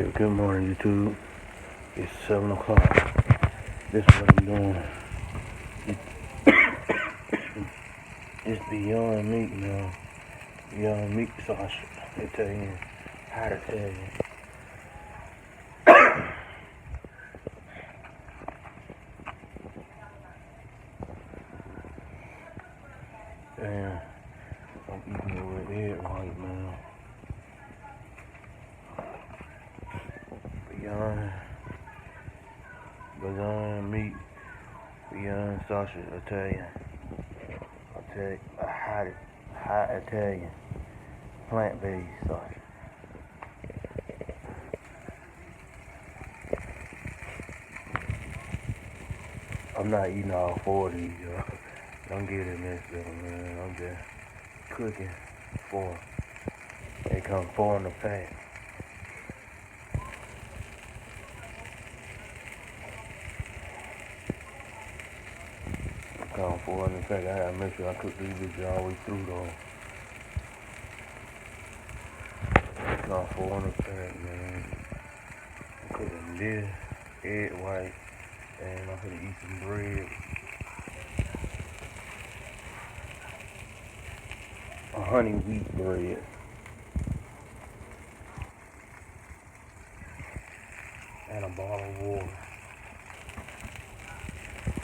Good morning, YouTube. It's 7 o'clock. This is what I'm doing. It's Beyond Meat now. Beyond Meat sausage. Italian. Hot Italian. Damn. I'm eating it with egg white, man. Beyond Meat. Beyond Sausage Italian. A hot Italian. Plant-based sausage. I'm not eating all 4 of these, y'all. Don't get it mixed up, man. I'm just cooking 4. They come 4 in the pack. Come 4 in the pack. I gotta make sure I cook these bitches all the way through, though. Come 4 in the pack, man. I'm cooking this, egg white, and I'm gonna eat some bread. A honey wheat bread. And a bottle of water.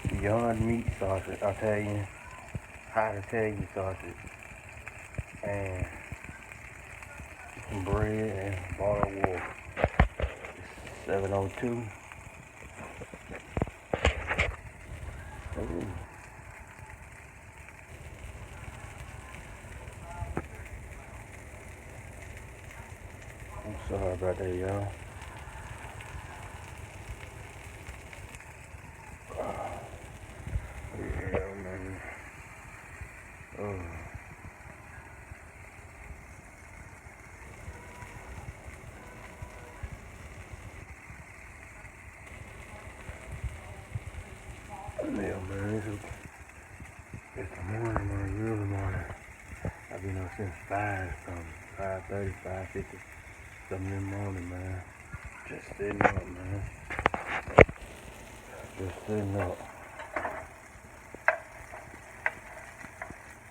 Beyond Meat sausage, Italian, hot Italian sausage, and some bread and a bottle of water. It's 7:02. Ooh. I'm sorry about that, y'all. Yeah, man. Oh. Yeah, man, it's the morning, man, real morning. I've been up since 5 something, 5:30, 5:50, something in the morning, man. Just sitting up, man. Just sitting up.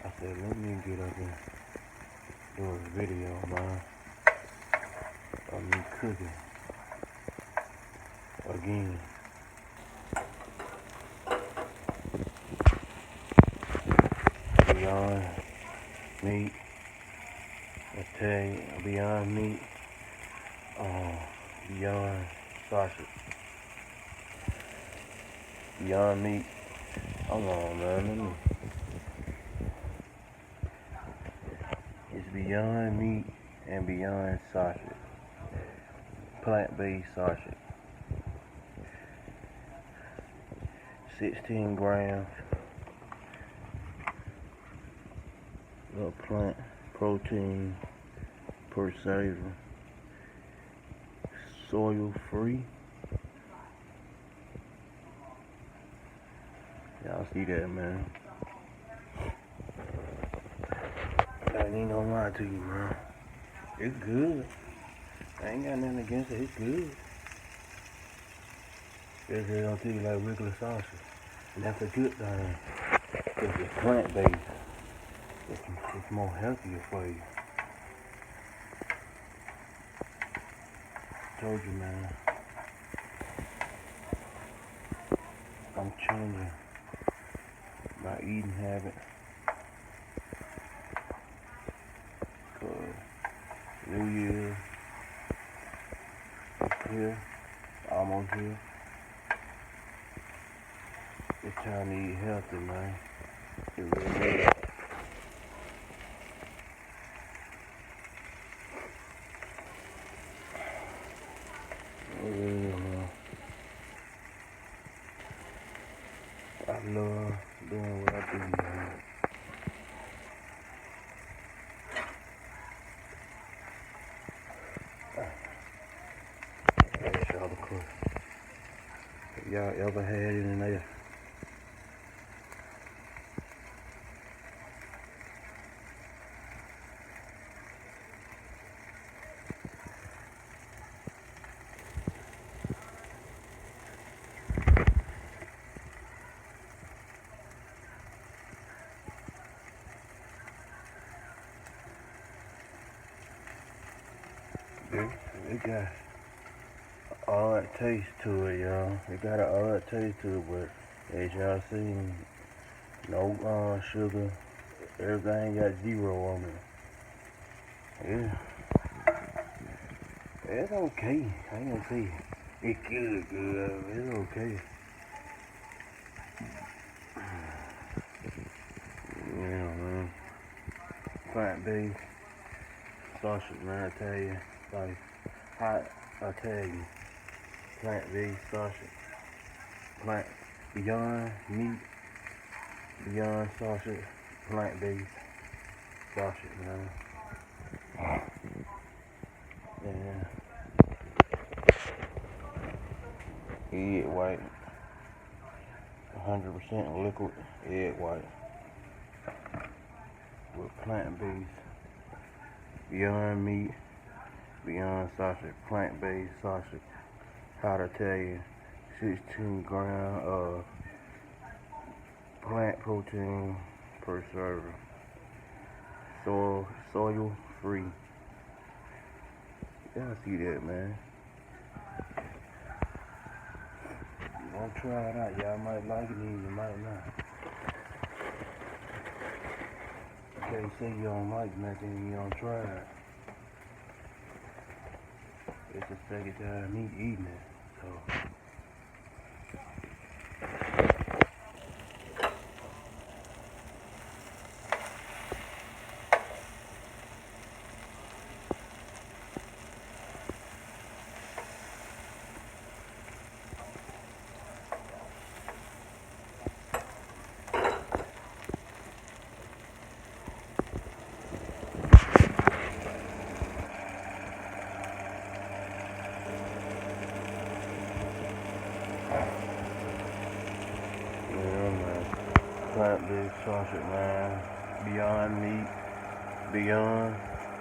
I said, let me get up and do a video, man, of me cooking again. Beyond Meat, Beyond Meat, Beyond Sausage, Beyond Meat. Hold on, man, It's Beyond Meat and Beyond Sausage, plant-based sausage. 16 grams of plant protein per serving. Soil free. Y'all see that, man? I ain't gonna lie to you, man. It's good. I ain't got nothing against it. It's good. It's just don't taste like regular sausage. And that's a good thing. Because it's plant-based. It's more healthier for you. Told you, man. I'm changing my eating habit. Cause New Year is here, almost here. It's time to eat healthy, man. It really is. I love doing what I do, man. That's y'all the cook. Y'all ever had it in there? It got odd taste to it, y'all. It got an odd taste to it, but as y'all seen, no sugar. Everything got 0 on it. Yeah, it's okay. I ain't gonna say it's good, good. It's okay. Yeah, man. Plant-based sausage, man. I tell you, like hot Italian plant-based sausage. Plant beyond meat, beyond sausage, plant-based sausage, man. Yeah. Egg white, 100% liquid egg white with plant-based, beyond meat, beyond sausage, plant-based sausage. Hot Italian, 16 grams of plant protein per serving. Soil free. Y'all see that, man? Y'all try it out. Y'all might like it, and you might not. You can't say you don't like nothing and you don't try it. It's the second time me eating it, so. Yeah, man. Plant-based sausage, man. Beyond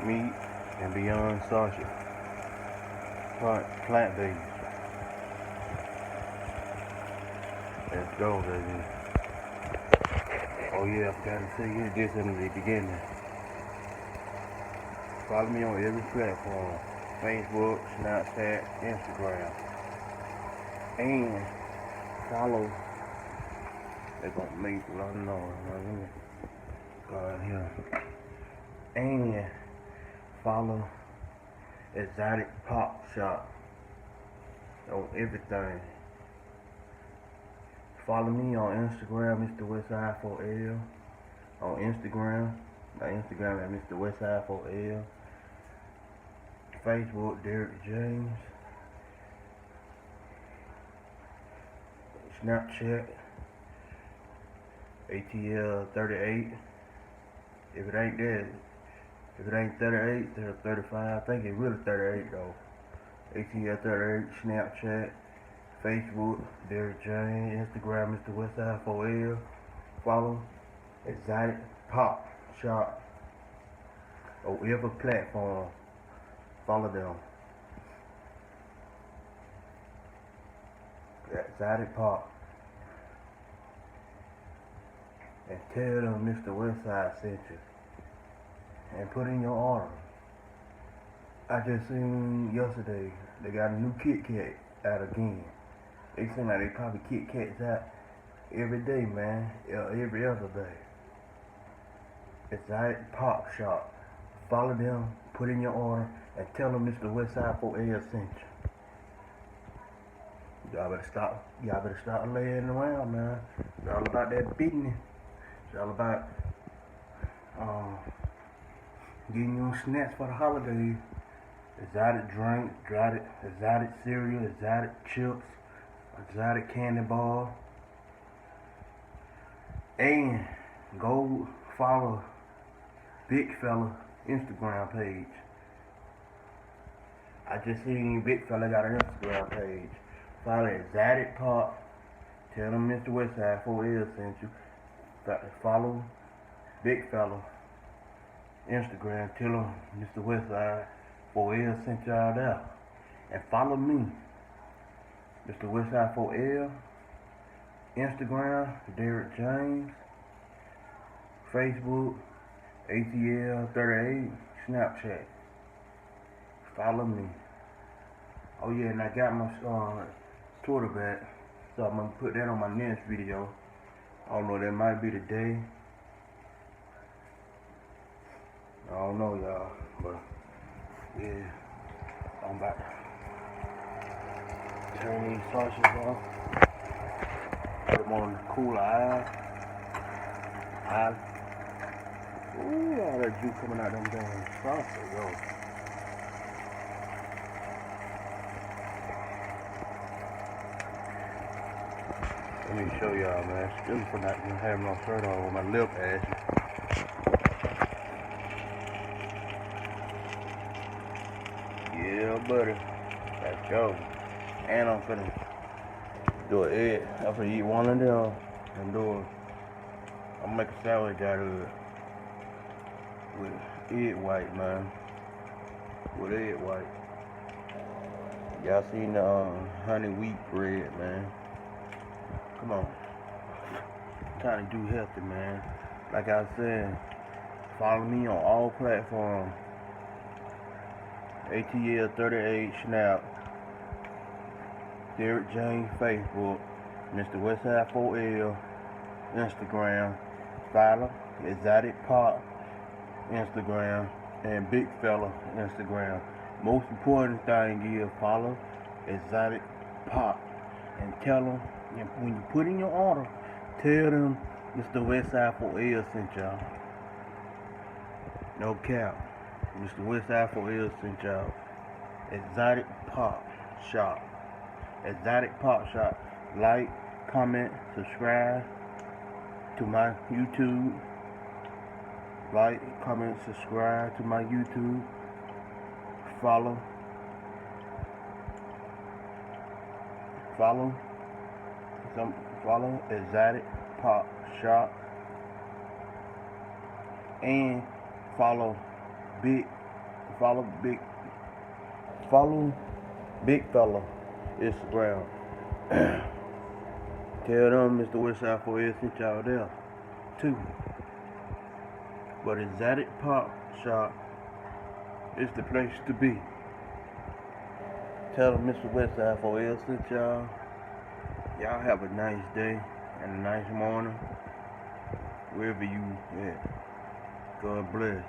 meat, and beyond sausage. Plant-based. Let's go, baby. Oh yeah, I forgot to say this in the beginning. Follow me on every platform. Facebook, Snapchat, Instagram. And follow. They're gonna make a lot of noise. Let me go out here. And follow Exotic Pop Shop on everything. Follow me on Instagram, Mr. Westside 4L. On Instagram, my Instagram at Mr. Westside 4L. Facebook, Derek James. Snapchat, ATL 38. If it ain't that, if it ain't 38, then 35. I think it's really 38 though. ATL 38, Snapchat, Facebook, Derek James, Instagram, Mr. Westside 4L. Follow Exotic Pop Shop on every platform. Follow them. Exotic Pop. And tell them Mr. Westside sent you. And put in your order. I just seen yesterday they got a new Kit Kat out again. They seem like they probably Kit Kats out every day, man. Every other day. Exotic Pop Shop. Follow them, put in your order, and tell them Mr. Westside 4L sent you. Y'all better stop laying around, man. It's all about that business. It's all about getting you snacks for the holidays. Exotic drink, exotic cereal, exotic chips, exotic candy bar. And go follow Big Fella Instagram page. I just seen Big Fella got an Instagram page. Follow Exotic Pop. Tell them Mr. Westside 4L sent you. Follow Big Fella Instagram. Tell them Mr. Westside 4L sent y'all there. And follow me, Mr. Westside 4L. Instagram, Derek James. Facebook, ATL 38. Snapchat. Follow me. Oh yeah, and I got my Twitter back, so I'm gonna put that on my next video. I don't know, that might be today. I don't know, y'all, but yeah, I'm about to turn these sausages off. Put them on the cooler aisle. Ooh, all that juice coming out them damn sausages, yo. Let me show y'all, man. Still for not having no shirt on with my lip ashy. Yeah, buddy. Let's go. And I'm finna do an egg. I'm finna eat one of them and I'm gonna make a sandwich out of it with egg white, man. With egg white. Y'all seen the honey wheat bread, man. Come on. Trying to do healthy, man. Like I said, follow me on all platforms. ATL 38 Snap, Derek James Facebook, Mr. Westside 4L Instagram, follow Exotic Pop Instagram, and Big Fella Instagram. Most important thing is follow Exotic Pop and tell them when you put in your order, tell them Mr. Westside 4L sent y'all. No cap. Mr. Westside 4L sent y'all. Exotic Pop Shop. Exotic Pop Shop. Like, comment, subscribe to my YouTube. Like, comment, subscribe to my YouTube. Follow Exotic Pop Shop. And follow Big Fella Instagram. Tell them Mr. Westside 4L sent y'all there too. But Exotic Pop Shop is the place to be. Tell them Mr. Westside 4L sent y'all. Y'all have a nice day and a nice morning wherever you at. God bless.